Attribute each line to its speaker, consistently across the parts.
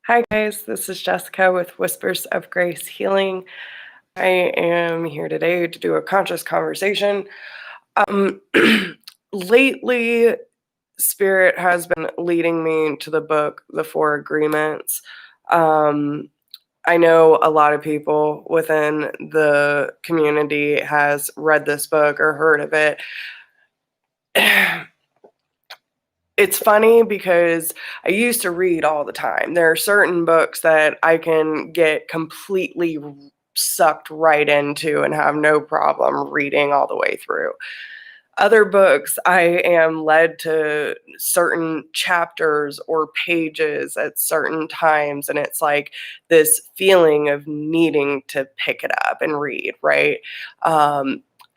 Speaker 1: Hi, guys. This is Jessica with Whispers of Grace Healing. I am here today to do a conscious conversation. Um, Lately, Spirit has been leading me to the book, The Four Agreements. Um, I know a lot of people within the community has read this book or heard of it. It's funny because I used to read all the time. There are certain books that I can get completely sucked right into and have no problem reading all the way through. Other books, I am led to certain chapters or pages at certain times, and it's like this feeling of needing to pick it up and read, right?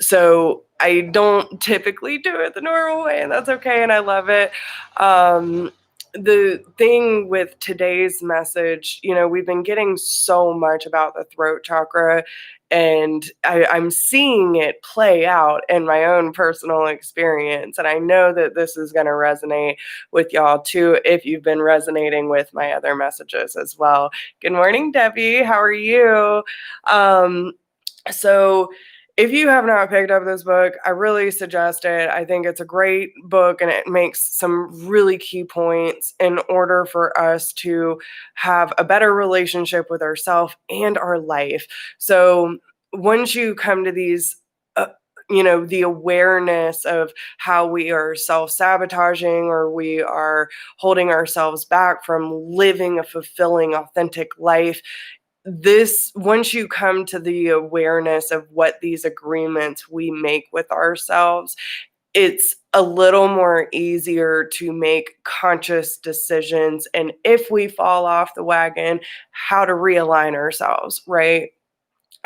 Speaker 1: So I don't typically do it the normal way, and that's okay, and I love it. The thing with today's message, we've been getting so much about the throat chakra, and I'm seeing it play out in my own personal experience. And I know that this is going to resonate with y'all too, if you've been resonating with my other messages as well. Good morning, Debbie. How are you? So if you have not picked up this book, I really suggest it. I think it's a great book and it makes some really key points in order for us to have a better relationship with ourselves and our life. So once you come to these, the awareness of how we are self-sabotaging or we are holding ourselves back from living a fulfilling, authentic life, once you come to the awareness of what these agreements we make with ourselves, it's a little more easier to make conscious decisions. And if we fall off the wagon, how to realign ourselves, right?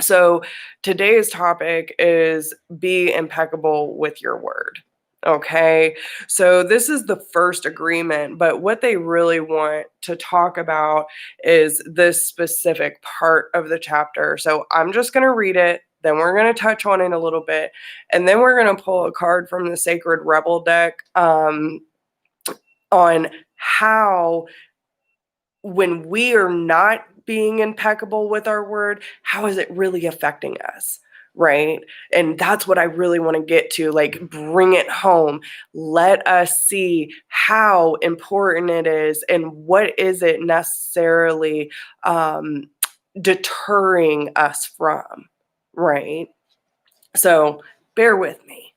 Speaker 1: So today's topic is be impeccable with your word. Okay, so this is the first agreement, but what they really want to talk about is this specific part of the chapter. So I'm just going to read it, then we're going to touch on it a little bit, and then we're going to pull a card from the Sacred Rebel deck on how, when we are not being impeccable with our word, how is it really affecting us? Right. And that's what I really want to get to, like, bring it home. Let us see how important it is and what is it necessarily deterring us from. Right. So bear with me.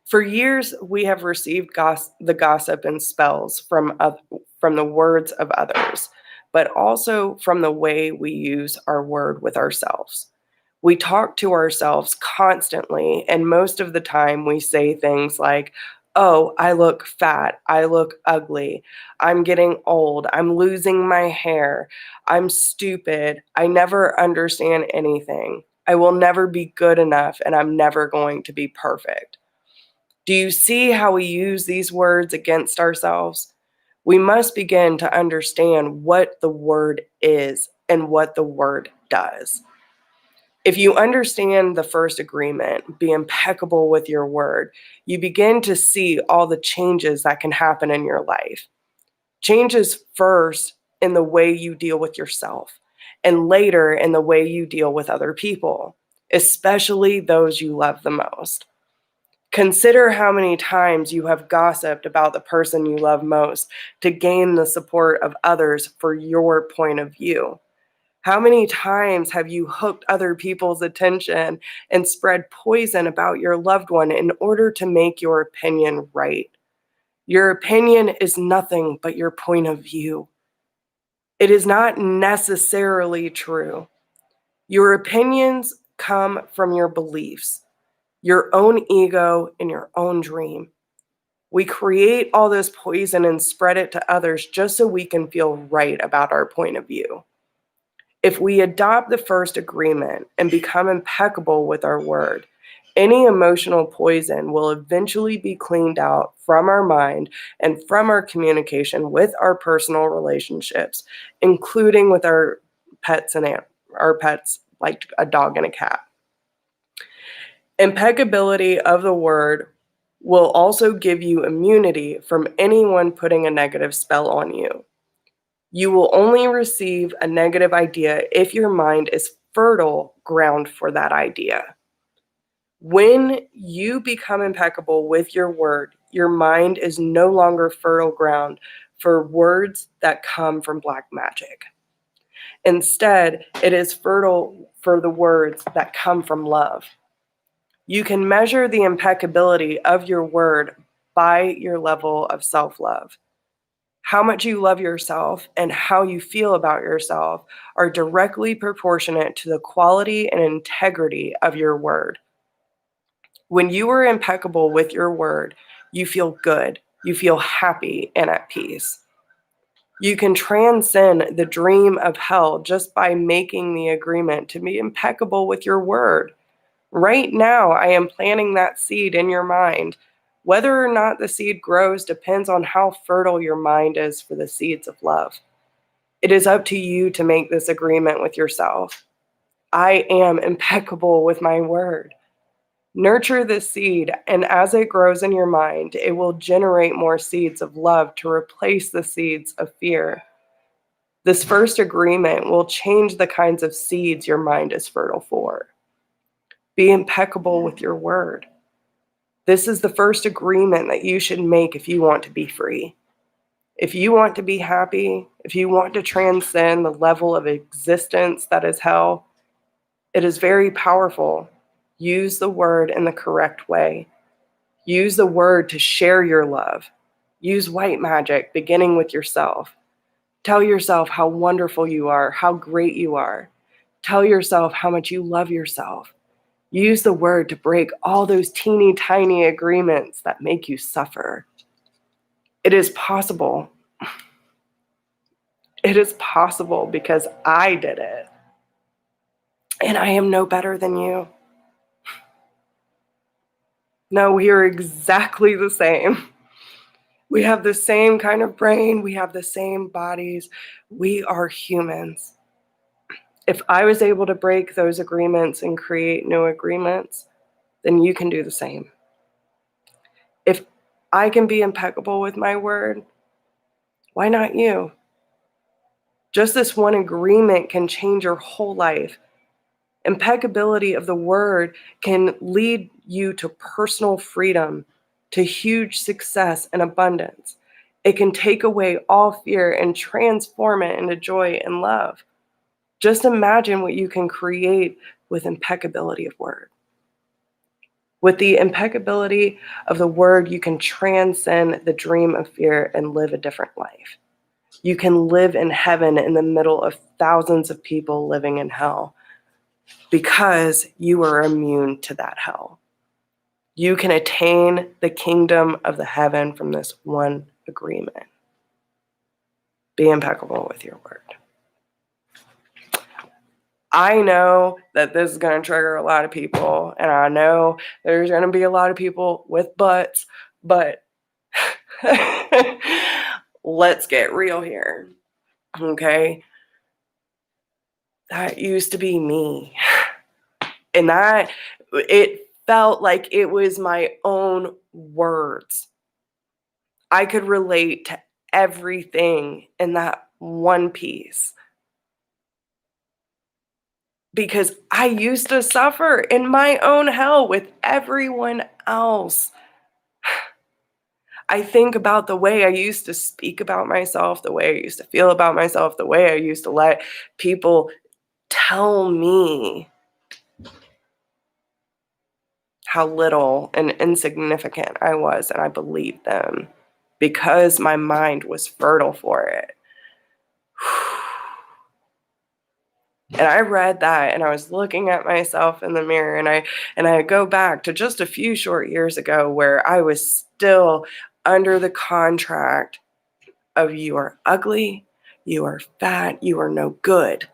Speaker 1: For years, we have received the gossip and spells from the words of others, but also from the way we use our word with ourselves. We talk to ourselves constantly, and most of the time we say things like, "Oh, I look fat. I look ugly. I'm getting old. I'm losing my hair. I'm stupid. I never understand anything. I will never be good enough, and I'm never going to be perfect." Do you see how we use these words against ourselves? We must begin to understand what the word is and what the word does. If you understand the first agreement, be impeccable with your word, you begin to see all the changes that can happen in your life. Changes first in the way you deal with yourself, and later in the way you deal with other people, especially those you love the most. Consider how many times you have gossiped about the person you love most to gain the support of others for your point of view. How many times have you hooked other people's attention and spread poison about your loved one in order to make your opinion right? Your opinion is nothing but your point of view. It is not necessarily true. Your opinions come from your beliefs, your own ego, and your own dream. We create all this poison and spread it to others just so we can feel right about our point of view. If we adopt the first agreement and become impeccable with our word, any emotional poison will eventually be cleaned out from our mind and from our communication with our personal relationships, including with our pets like a dog and a cat. Impeccability of the word will also give you immunity from anyone putting a negative spell on you. You will only receive a negative idea if your mind is fertile ground for that idea. When you become impeccable with your word, your mind is no longer fertile ground for words that come from black magic. Instead, it is fertile for the words that come from love. You can measure the impeccability of your word by your level of self-love. How much you love yourself and how you feel about yourself are directly proportionate to the quality and integrity of your word. When you are impeccable with your word, you feel good, you feel happy and at peace. You can transcend the dream of hell just by making the agreement to be impeccable with your word. Right now, I am planting that seed in your mind. Whether or not the seed grows depends on how fertile your mind is for the seeds of love. It is up to you to make this agreement with yourself. I am impeccable with my word. Nurture the seed, and as it grows in your mind, it will generate more seeds of love to replace the seeds of fear. This first agreement will change the kinds of seeds your mind is fertile for. Be impeccable with your word. This is the first agreement that you should make if you want to be free. If you want to be happy, if you want to transcend the level of existence that is hell, it is very powerful. Use the word in the correct way. Use the word to share your love. Use white magic, beginning with yourself. Tell yourself how wonderful you are, how great you are. Tell yourself how much you love yourself. Use the word to break all those teeny tiny agreements that make you suffer. It is possible. It is possible because I did it. And I am no better than you. No, we are exactly the same. We have the same kind of brain. We have the same bodies. We are humans. If I was able to break those agreements and create new agreements, then you can do the same. If I can be impeccable with my word, why not you? Just this one agreement can change your whole life. Impeccability of the word can lead you to personal freedom, to huge success and abundance. It can take away all fear and transform it into joy and love. Just imagine what you can create with impeccability of word. With the impeccability of the word, you can transcend the dream of fear and live a different life. You can live in heaven in the middle of thousands of people living in hell because you are immune to that hell. You can attain the kingdom of the heaven from this one agreement. Be impeccable with your word. I know that this is going to trigger a lot of people, and I know there's going to be a lot of people with butts, but let's get real here, okay? That used to be me, and it felt like it was my own words. I could relate to everything in that one piece. Because I used to suffer in my own hell with everyone else. I think about the way I used to speak about myself, the way I used to feel about myself, the way I used to let people tell me how little and insignificant I was, and I believed them because my mind was fertile for it. And I read that and I was looking at myself in the mirror, and I go back to just a few short years ago where I was still under the contract of you are ugly, you are fat, you are no good.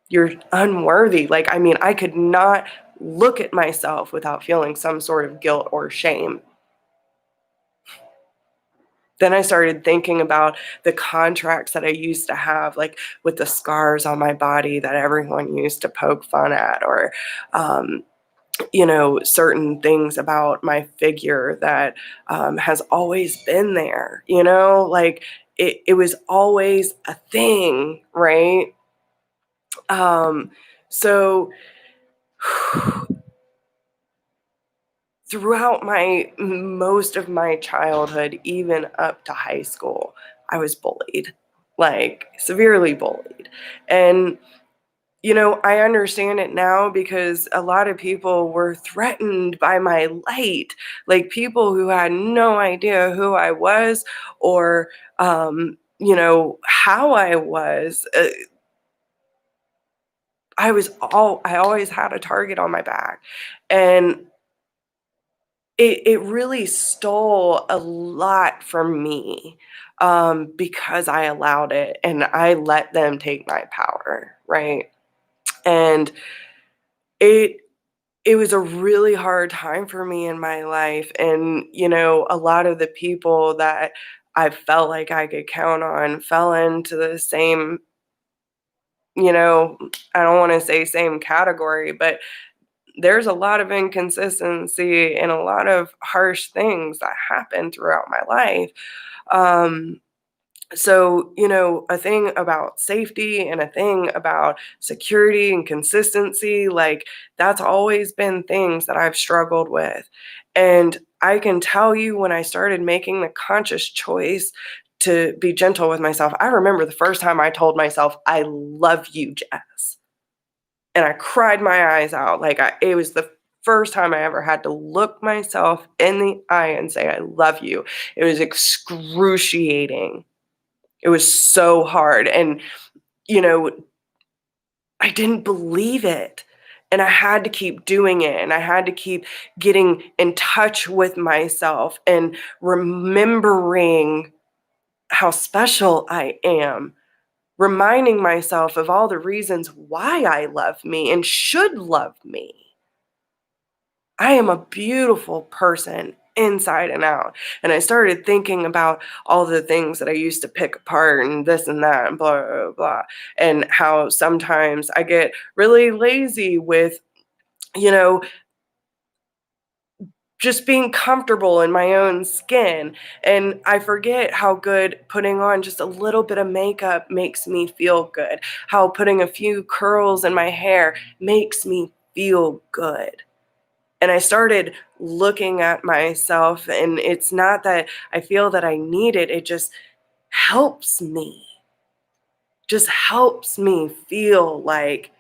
Speaker 1: You're unworthy. I could not look at myself without feeling some sort of guilt or shame. Then I started thinking about the contracts that I used to have, like with the scars on my body that everyone used to poke fun at, or certain things about my figure that has always been there, like it was always a thing, right? So throughout my most of my childhood, even up to high school, I was bullied, like severely bullied. And I understand it now because a lot of people were threatened by my light, like people who had no idea who I was or, how I was. I always had a target on my back. And it really stole a lot from me because I allowed it and I let them take my power, right? And it it was a really hard time for me in my life. And, a lot of the people that I felt like I could count on fell into the same, you know, I don't want to say same category, but there's a lot of inconsistency and a lot of harsh things that happened throughout my life. Um, So, a thing about safety and a thing about security and consistency, like that's always been things that I've struggled with. And I can tell you when I started making the conscious choice to be gentle with myself, I remember the first time I told myself, I love you, Jess. And I cried my eyes out. Like it was the first time I ever had to look myself in the eye and say, I love you. It was excruciating. It was so hard, and, you know, I didn't believe it, and I had to keep doing it, and I had to keep getting in touch with myself and remembering how special I am, reminding myself of all the reasons why I love me and should love me. I am a beautiful person inside and out. And I started thinking about all the things that I used to pick apart and this and that and blah, blah, blah. And how sometimes I get really lazy with, you know, just being comfortable in my own skin. And I forget how good putting on just a little bit of makeup makes me feel good, how putting a few curls in my hair makes me feel good. And I started looking at myself, and it's not that I feel that I need it, it helps me, just helps me feel like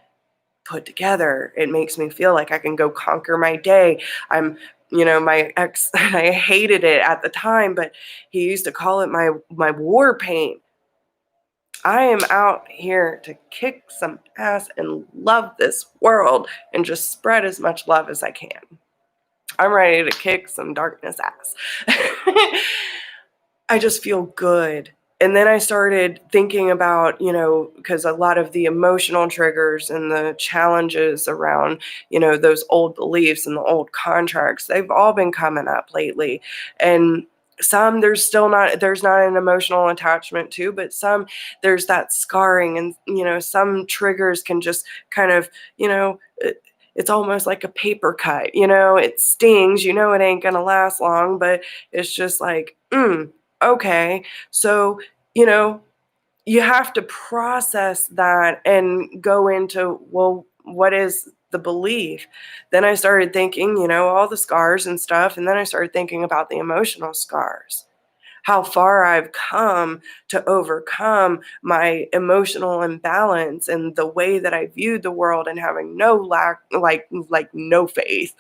Speaker 1: put together. It makes me feel like I can go conquer my day. My ex, I hated it at the time, but he used to call it my war paint. I am out here to kick some ass and love this world and just spread as much love as I can. I'm ready to kick some darkness ass. I just feel good. And then I started thinking about, because a lot of the emotional triggers and the challenges around, those old beliefs and the old contracts, they've all been coming up lately. And some there's not an emotional attachment to, but some there's that scarring, and some triggers can just kind of, it's almost like a paper cut, it stings, it ain't gonna last long, but it's just like, okay. So, you know, you have to process that and go into, well, what is the belief? Then I started thinking, all the scars and stuff. And then I started thinking about the emotional scars, how far I've come to overcome my emotional imbalance and the way that I viewed the world and having no lack, like no faith.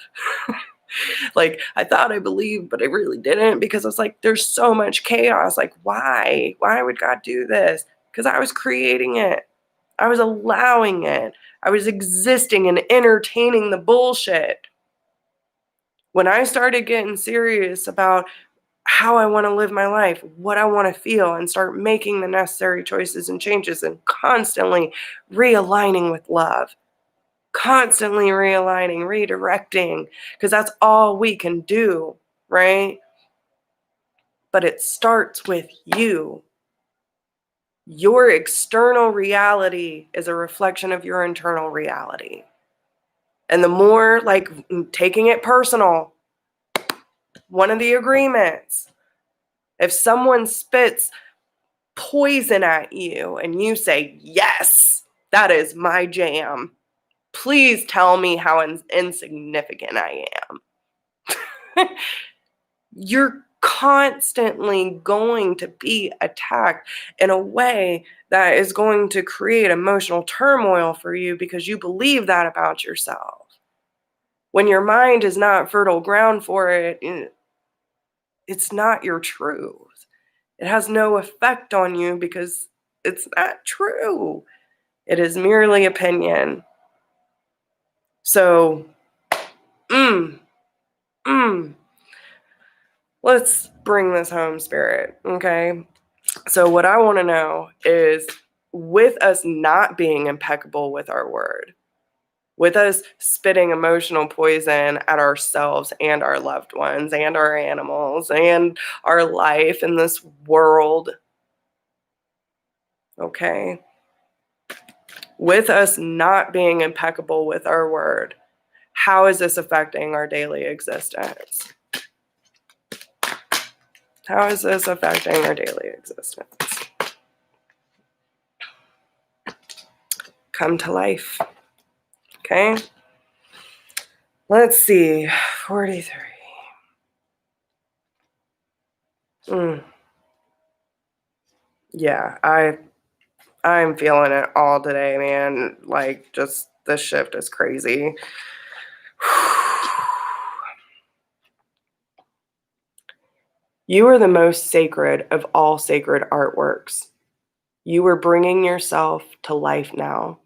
Speaker 1: Like I thought I believed, but I really didn't, because I was like, there's so much chaos. Like, why? Why would God do this? Because I was creating it. I was allowing it. I was existing and entertaining the bullshit. When I started getting serious about how I want to live my life, what I want to feel, and start making the necessary choices and changes and constantly realigning with love, constantly realigning, redirecting, because that's all we can do, right? But it starts with you. Your external reality is a reflection of your internal reality. And the more like taking it personal, one of the agreements, if someone spits poison at you and you say, yes, that is my jam, please tell me how insignificant I am. You're constantly going to be attacked in a way that is going to create emotional turmoil for you because you believe that about yourself. When your mind is not fertile ground for it, it's not your truth. It has no effect on you because it's not true. It is merely opinion. So, let's bring this home, Spirit, okay? So what I want to know is, with us not being impeccable with our word, with us spitting emotional poison at ourselves and our loved ones and our animals and our life in this world, okay? With us not being impeccable with our word, how is this affecting our daily existence? How is this affecting our daily existence? Come to life. Okay? Let's see. 43. Yeah, I'm feeling it all today, man. Like, just the shift is crazy. You are the most sacred of all sacred artworks. You are bringing yourself to life now.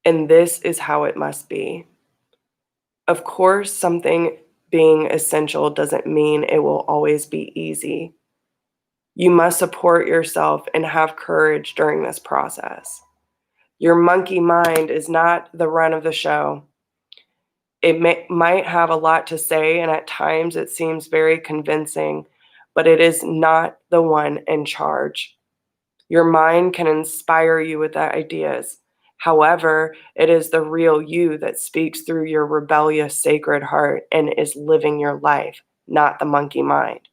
Speaker 1: And this is how it must be. Of course, something being essential doesn't mean it will always be easy. You must support yourself and have courage during this process. Your monkey mind is not the run of the show. It might have a lot to say, and at times it seems very convincing, but it is not the one in charge. Your mind can inspire you with ideas. However, it is the real you that speaks through your rebellious sacred heart and is living your life, not the monkey mind.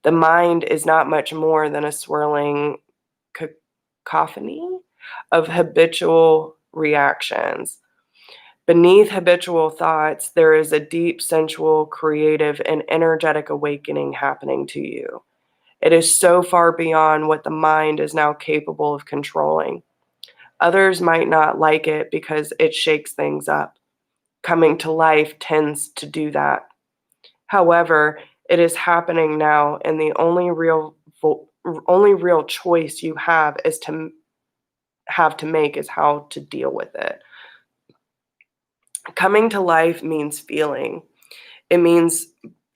Speaker 1: The mind is not much more than a swirling cacophony of habitual reactions. Beneath habitual thoughts, there is a deep, sensual, creative, and energetic awakening happening to you. It is so far beyond what the mind is now capable of controlling. Others might not like it because it shakes things up. Coming to life tends to do that. However, it is happening now, and the only real choice you have to make is how to deal with it. Coming to life means feeling. It means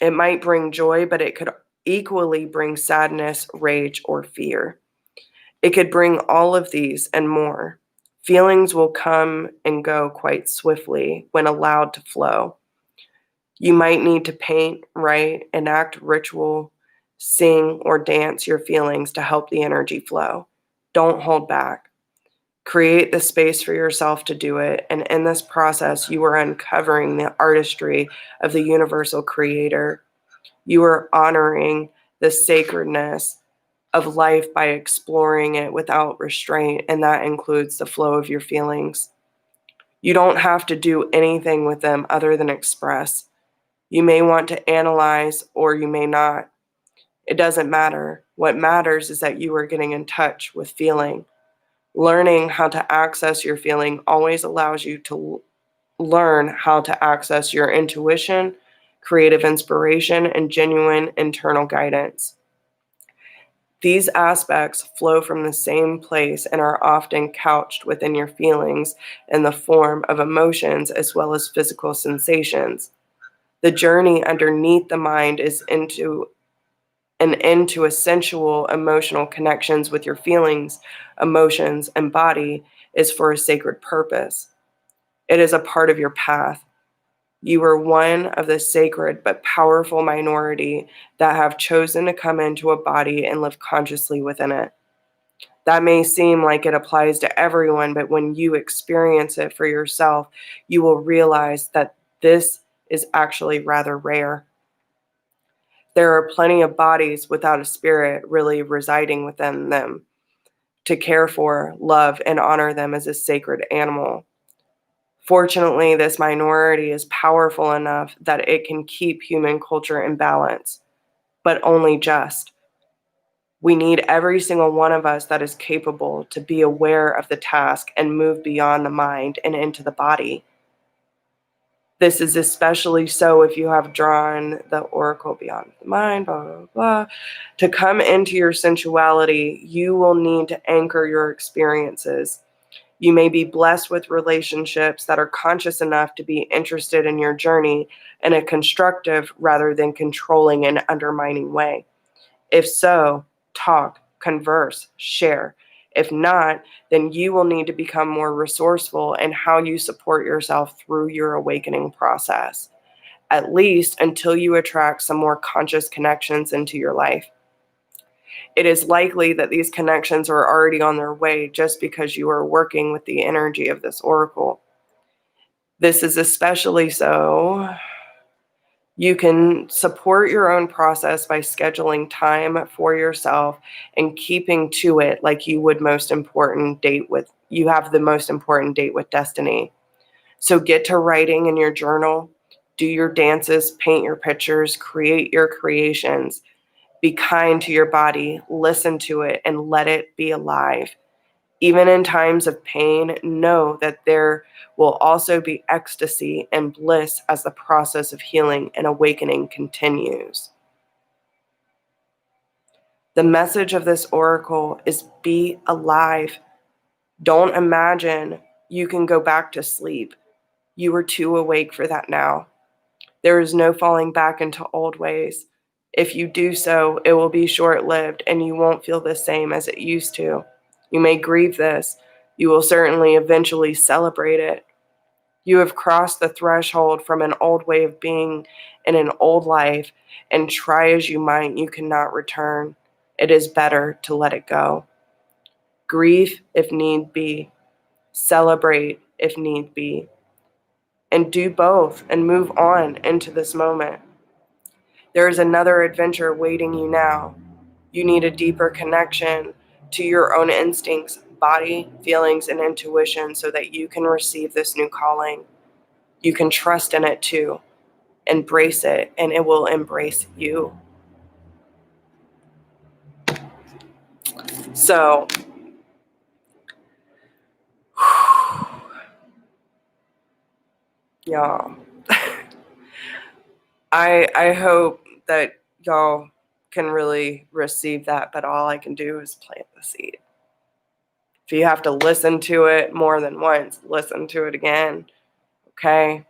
Speaker 1: it might bring joy, but it could equally bring sadness, rage, or fear. It could bring all of these and more. Feelings will come and go quite swiftly when allowed to flow. You might need to paint, write, enact ritual, sing, or dance your feelings to help the energy flow. Don't hold back. Create the space for yourself to do it, and in this process, you are uncovering the artistry of the universal creator. You are honoring the sacredness of life by exploring it without restraint, and that includes the flow of your feelings. You don't have to do anything with them other than express. You may want to analyze or you may not. It doesn't matter. What matters is that you are getting in touch with feeling. Learning how to access your feeling always allows you to learn how to access your intuition, creative inspiration, and genuine internal guidance. These aspects flow from the same place and are often couched within your feelings in the form of emotions as well as physical sensations. The journey underneath the mind is into sensual emotional connections with your feelings, emotions, and body is for a sacred purpose. It is a part of your path. You are one of the sacred but powerful minority that have chosen to come into a body and live consciously within it. That may seem like it applies to everyone, but when you experience it for yourself, you will realize that this is actually rather rare. There are plenty of bodies without a spirit really residing within them to care for, love, and honor them as a sacred animal. Fortunately, this minority is powerful enough that it can keep human culture in balance, but only just. We need every single one of us that is capable to be aware of the task and move beyond the mind and into the body. This is especially so if you have drawn the oracle beyond the mind, blah, blah, blah. To come into your sensuality, you will need to anchor your experiences. You may be blessed with relationships that are conscious enough to be interested in your journey in a constructive rather than controlling and undermining way. If so, talk, converse, share. If not, then you will need to become more resourceful in how you support yourself through your awakening process, at least until you attract some more conscious connections into your life. It is likely that these connections are already on their way just because you are working with the energy of this oracle. This is especially so. You can support your own process by scheduling time for yourself and keeping to it like you would you have the most important date with destiny. So get to writing in your journal, do your dances, paint your pictures, create your creations. Be kind to your body, listen to it, and let it be alive. Even in times of pain, know that there will also be ecstasy and bliss as the process of healing and awakening continues. The message of this oracle is be alive. Don't imagine you can go back to sleep. You are too awake for that now. There is no falling back into old ways. If you do so, it will be short-lived and you won't feel the same as it used to. You may grieve this. You will certainly eventually celebrate it. You have crossed the threshold from an old way of being in an old life, and try as you might, you cannot return. It is better to let it go. Grieve if need be. Celebrate if need be. And do both and move on into this moment. There is another adventure waiting you now. You need a deeper connection to your own instincts, body, feelings, and intuition so that you can receive this new calling. You can trust in it too. Embrace it, and it will embrace you. So, y'all, I hope that y'all can really receive that, but all I can do is plant the seed. If you have to listen to it more than once, listen to it again, okay?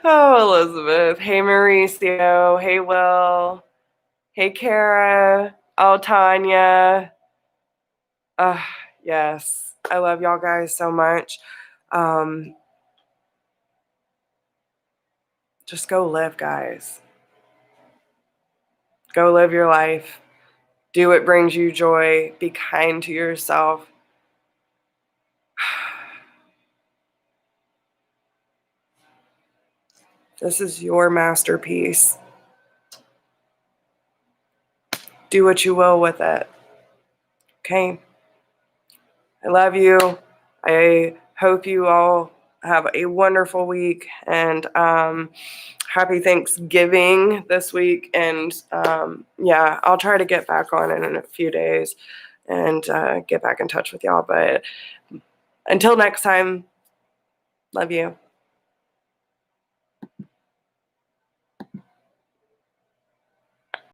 Speaker 1: Oh, Elizabeth. Hey, Mauricio. Hey, Will. Hey, Kara. Oh, Tanya. Yes. I love y'all guys so much. Just go live, guys. Go live your life. Do what brings you joy. Be kind to yourself. This is your masterpiece. Do what you will with it. Okay? I love you. I hope you all have a wonderful week, and happy Thanksgiving this week. And yeah, I'll try to get back on it in a few days and get back in touch with y'all. But until next time, love you.